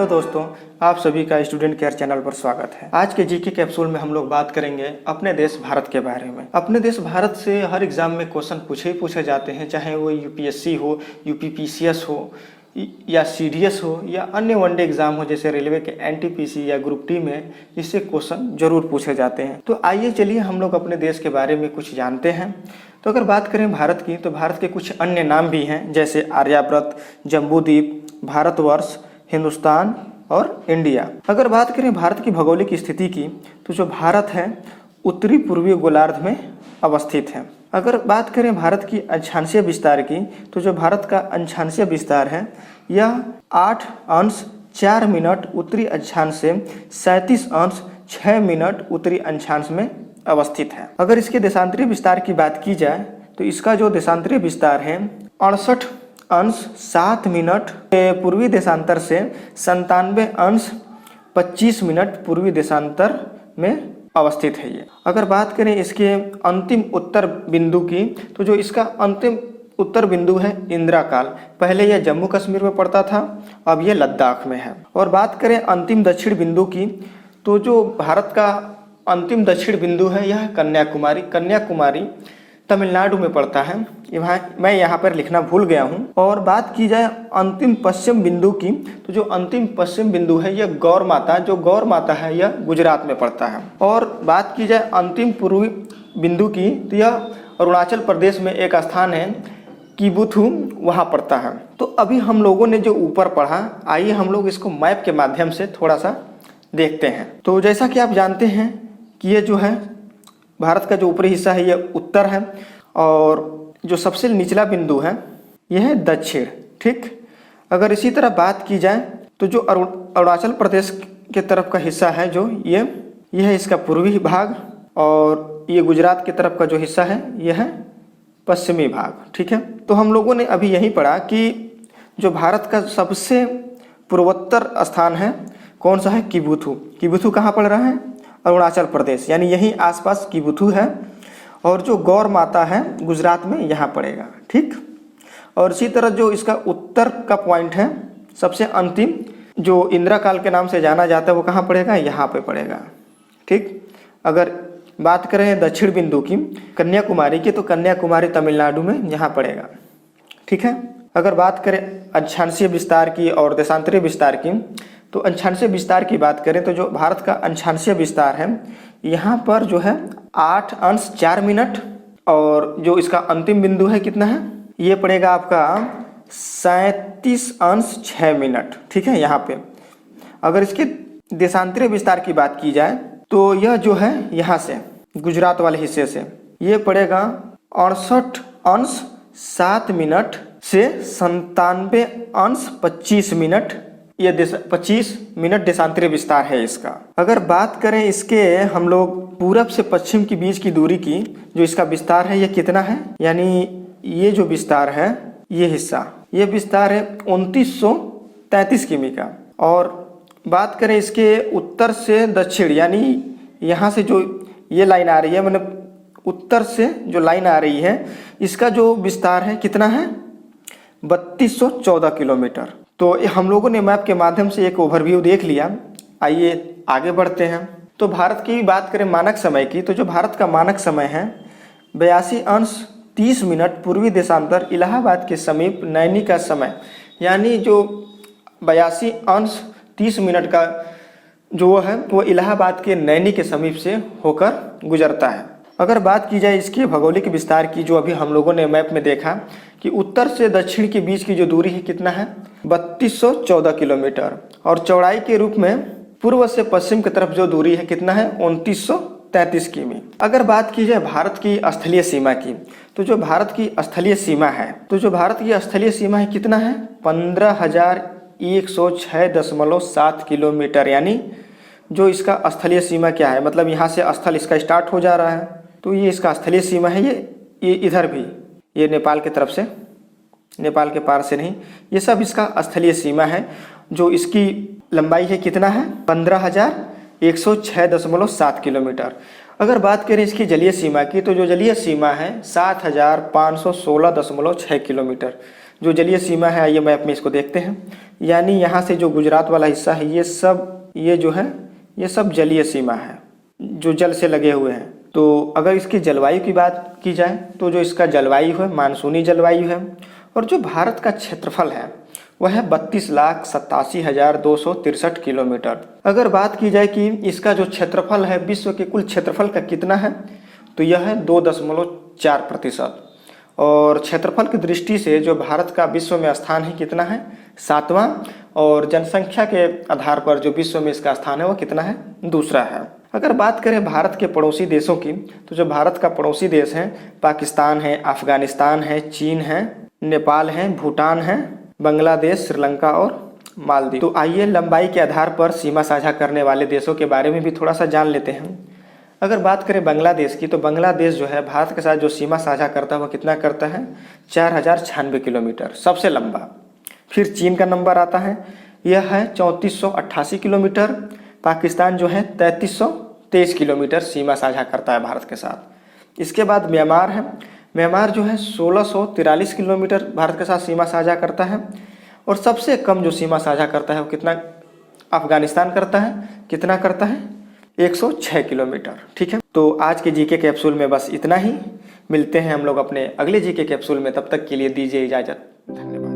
दोस्तों, आप सभी का स्टूडेंट केयर चैनल पर स्वागत है। आज के जीके कैप्सूल में हम लोग बात करेंगे अपने देश भारत के बारे में। अपने देश भारत से हर एग्जाम में क्वेश्चन पूछे जाते हैं, चाहे वो यूपीएससी हो, यूपीपीसीएस हो या सीडीएस हो या अन्य वनडे एग्जाम हो जैसे रेलवे के एनटीपीसी या ग्रुप टी में, इससे क्वेश्चन जरूर पूछे जाते हैं। तो आइए चलिए हम लोग अपने देश के बारे में कुछ जानते हैं। तो अगर बात करें भारत की, तो भारत के कुछ अन्य नाम भी हैं जैसे आर्यावर्त, जम्बूद्वीप, भारतवर्ष, हिंदुस्तान और इंडिया। अगर बात करें भारत की भौगोलिक स्थिति की, तो जो भारत है उत्तरी पूर्वी गोलार्ध में अवस्थित है। अगर बात करें भारत की अक्षांशीय विस्तार की, तो जो भारत का अक्षांशीय विस्तार है यह 8°4' उत्तरी अक्षांश से 37°6' उत्तरी अक्षांश में अवस्थित है। अगर इसके देशांतरीय विस्तार की बात की जाए, तो इसका जो देशांतरीय विस्तार है 68°7' पूर्वी देशांतर से 97°25' पूर्वी देशांतर में अवस्थित है ये। अगर बात करें इसके अंतिम उत्तर बिंदु की, तो जो इसका अंतिम उत्तर बिंदु है इंदिरा काल, पहले यह जम्मू कश्मीर में पड़ता था, अब यह लद्दाख में है। और बात करें अंतिम दक्षिण बिंदु की, तो जो भारत का अंतिम दक्षिण बिंदु है यह कन्याकुमारी तमिलनाडु में पड़ता है। मैं यहाँ पर लिखना भूल गया हूँ। और बात की जाए अंतिम पश्चिम बिंदु की, तो जो अंतिम पश्चिम बिंदु है यह गौर माता है यह गुजरात में पड़ता है। और बात की जाए अंतिम पूर्वी बिंदु की, तो यह अरुणाचल प्रदेश में एक स्थान है किबुथु, वहाँ पड़ता है। तो अभी हम लोगों ने जो ऊपर पढ़ा, आइए हम लोग इसको मैप के माध्यम से थोड़ा सा देखते हैं। तो जैसा कि आप जानते हैं कि ये जो है भारत का जो ऊपरी हिस्सा है यह उत्तर है, और जो सबसे निचला बिंदु है यह है दक्षिण। ठीक, अगर इसी तरह बात की जाए, तो जो अरुणाचल प्रदेश के तरफ का हिस्सा है जो ये है इसका पूर्वी भाग, और ये गुजरात की तरफ का जो हिस्सा है यह है पश्चिमी भाग। ठीक है, तो हम लोगों ने अभी यही पढ़ा कि जो भारत का सबसे पूर्वोत्तर स्थान है कौन सा है, किबुथु कहाँ पड़ रहा है, अरुणाचल प्रदेश, यानी यहीं आसपास किबुथु है। और जो गौर माता है गुजरात में यहाँ पड़ेगा। ठीक, और इसी तरह जो इसका उत्तर का पॉइंट है सबसे अंतिम, जो इंदिरा काल के नाम से जाना जाता है, वो कहाँ पड़ेगा, यहाँ पे पड़ेगा। ठीक, अगर बात करें दक्षिण बिंदु की कन्याकुमारी की, तो कन्याकुमारी तमिलनाडु में यहाँ पड़ेगा। ठीक है, अगर बात करें अक्षांशीय विस्तार की और देशांतरीय विस्तार की, तो अक्षांशीय विस्तार की बात करें, तो जो भारत का अक्षांशीय विस्तार है यहाँ पर जो है 8°4', और जो इसका अंतिम बिंदु है कितना है, ये पड़ेगा आपका 37°6'। ठीक है, यहाँ पे अगर इसके देशांतरीय विस्तार की बात की जाए, तो यह जो है यहाँ से गुजरात वाले हिस्से से ये पड़ेगा 68°7' से 97°25', ये 25' देशांतरीय विस्तार है इसका। अगर बात करें इसके हम लोग पूरब से पश्चिम के बीच की दूरी की, जो इसका विस्तार है ये कितना है, यानी ये जो विस्तार है ये हिस्सा, ये विस्तार है 2933 किमी का। और बात करें इसके उत्तर से दक्षिण, यानी यहाँ से जो ये लाइन आ रही है, मतलब उत्तर से जो लाइन आ रही है, इसका जो विस्तार है कितना है, 3214 किलोमीटर। तो हम लोगों ने मैप के माध्यम से एक ओवरव्यू देख लिया। आइए आगे बढ़ते हैं। तो भारत की बात करें मानक समय की, तो जो भारत का मानक समय है 82°30' पूर्वी देशांतर इलाहाबाद के समीप नैनी का समय, यानी जो 82°30' का जो है वो इलाहाबाद के नैनी के समीप से होकर गुजरता है। अगर बात की जाए इसके भौगोलिक विस्तार की, जो अभी हम लोगों ने मैप में देखा कि उत्तर से दक्षिण के बीच की जो दूरी है कितना है, 3214 किलोमीटर, और चौड़ाई के रूप में पूर्व से पश्चिम की तरफ जो दूरी है कितना है, 2933 किमी। अगर बात की जाए भारत की स्थलीय सीमा की, तो जो भारत की स्थलीय सीमा है, कितना है, 15,106.7 किलोमीटर, यानी जो इसका स्थलीय सीमा क्या है, मतलब यहाँ से स्थल इसका स्टार्ट हो जा रहा है, तो ये इसका स्थलीय सीमा है। ये इधर भी, ये नेपाल की तरफ से, नेपाल के पार से नहीं, ये सब इसका स्थलीय सीमा है। जो इसकी लंबाई है कितना है, 15,106.7 किलोमीटर। अगर बात करें इसकी जलीय सीमा की, तो जो जलीय सीमा है 7,516.6 किलोमीटर। जो जलीय सीमा है, आइए मैप में इसको देखते हैं। यानी यहाँ से जो गुजरात वाला हिस्सा है ये जो है ये सब जलीय सीमा है जो जल से लगे हुए हैं। तो अगर इसकी जलवायु की बात की जाए तो जो इसका जलवायु है मानसूनी जलवायु है। और जो भारत का क्षेत्रफल है वह है 32,87,263 किलोमीटर। अगर बात की जाए कि इसका जो क्षेत्रफल है विश्व के कुल क्षेत्रफल का कितना है तो यह है 2.4%। और क्षेत्रफल की दृष्टि से जो भारत का विश्व में स्थान है कितना है 7वां। और जनसंख्या के आधार पर जो विश्व में इसका स्थान है वो कितना है 2रा है। अगर बात करें भारत के पड़ोसी देशों की तो जो भारत का पड़ोसी देश है पाकिस्तान है, अफगानिस्तान है, चीन है, नेपाल है, भूटान है, बांग्लादेश, श्रीलंका और मालदीव। तो आइए लंबाई के आधार पर सीमा साझा करने वाले देशों के बारे में भी थोड़ा सा जान लेते हैं। अगर बात करें बांग्लादेश की तो बांग्लादेश जो है भारत के साथ जो सीमा साझा करता है वह कितना करता है 4,096 किलोमीटर, सबसे लंबा। फिर चीन का नंबर आता है, यह है 3488 किलोमीटर। पाकिस्तान जो है 3323 किलोमीटर सीमा साझा करता है भारत के साथ। इसके बाद म्यांमार है, म्यांमार जो है 1643 किलोमीटर भारत के साथ सीमा साझा करता है। और सबसे कम जो सीमा साझा करता है वो कितना अफगानिस्तान करता है, कितना करता है 106 किलोमीटर। ठीक है, तो आज के जीके कैप्सूल में बस इतना ही। मिलते हैं हम लोग अपने अगले जीके कैप्सूल में, तब तक के लिए दीजिए इजाज़त। धन्यवाद।